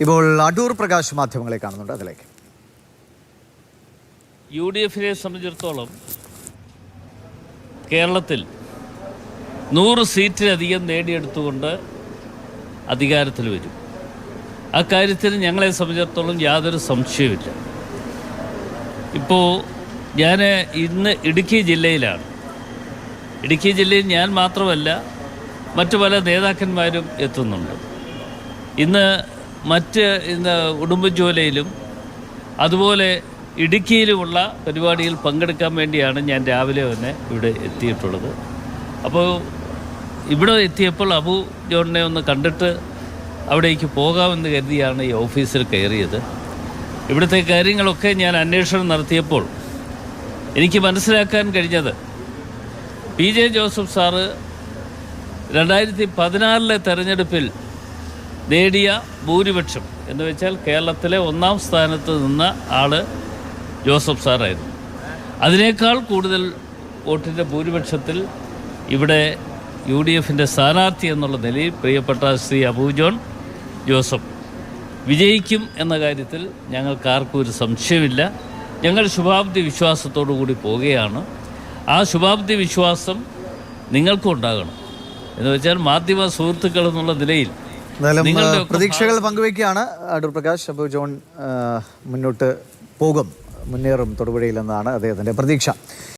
ഇപ്പോൾ അടൂർ പ്രകാശ് മാധ്യമങ്ങളെ കാണുന്നുണ്ട്, അതിലേക്ക്. UDF-നെ സംബന്ധിച്ചിടത്തോളം കേരളത്തിൽ 100 സീറ്റിലധികം നേടിയെടുത്തുകൊണ്ട് അധികാരത്തിൽ വരും. അക്കാര്യത്തിൽ ഞങ്ങളെ സംബന്ധിച്ചിടത്തോളം യാതൊരു സംശയവുമില്ല. ഇപ്പോൾ ഞാൻ ഇന്ന് ഇടുക്കി ജില്ലയിലാണ്. ഇടുക്കി ജില്ലയിൽ ഞാൻ മാത്രമല്ല, മറ്റു പല നേതാക്കന്മാരും എത്തുന്നുണ്ട്. ഇന്ന് ഉടുമ്പൻചോലയിലും അതുപോലെ ഇടുക്കിയിലുമുള്ള പരിപാടിയിൽ പങ്കെടുക്കാൻ വേണ്ടിയാണ് ഞാൻ രാവിലെ തന്നെ ഇവിടെ എത്തിയിട്ടുള്ളത്. അപ്പോൾ ഇവിടെ എത്തിയപ്പോൾ അബു ജോണിനെ ഒന്ന് കണ്ടിട്ട് അവിടേക്ക് പോകാമെന്ന് കരുതിയാണ് ഈ ഓഫീസിൽ കയറിയത്. ഇവിടുത്തെ കാര്യങ്ങളൊക്കെ ഞാൻ അന്വേഷണം നടത്തിയപ്പോൾ എനിക്ക് മനസ്സിലാക്കാൻ കഴിഞ്ഞത്, PJ ജോസഫ് സാറ് 2016 തെരഞ്ഞെടുപ്പിൽ നേടിയ ഭൂരിപക്ഷം എന്ന് വെച്ചാൽ കേരളത്തിലെ 1-ാം സ്ഥാനത്ത് നിന്ന ആൾ ജോസഫ് സാറായിരുന്നു. അതിനേക്കാൾ കൂടുതൽ വോട്ടിൻ്റെ ഭൂരിപക്ഷത്തിൽ ഇവിടെ UDF-ൻ്റെ സ്ഥാനാർത്ഥി എന്നുള്ള നിലയിൽ പ്രിയപ്പെട്ട ശ്രീ അബു ജോൺ ജോസഫ് വിജയിക്കും എന്ന കാര്യത്തിൽ ഞങ്ങൾക്കാർക്കും ഒരു സംശയമില്ല. ഞങ്ങൾ ശുഭാപ്തി വിശ്വാസത്തോടു കൂടി പോവുകയാണ്. ആ ശുഭാപ്തി വിശ്വാസം നിങ്ങൾക്കും ഉണ്ടാകണം. എന്ന് വെച്ചാൽ മാധ്യമ സുഹൃത്തുക്കൾ എന്നുള്ള നിലയിൽ പ്രതീക്ഷകൾ പങ്കുവയ്ക്കുകയാണ് അടൂർ പ്രകാശ്. അബു ജോൺ മുന്നോട്ട് മുന്നേറും തൊടുപുഴയിലെന്നാണ് അദ്ദേഹത്തിൻ്റെ പ്രതീക്ഷ.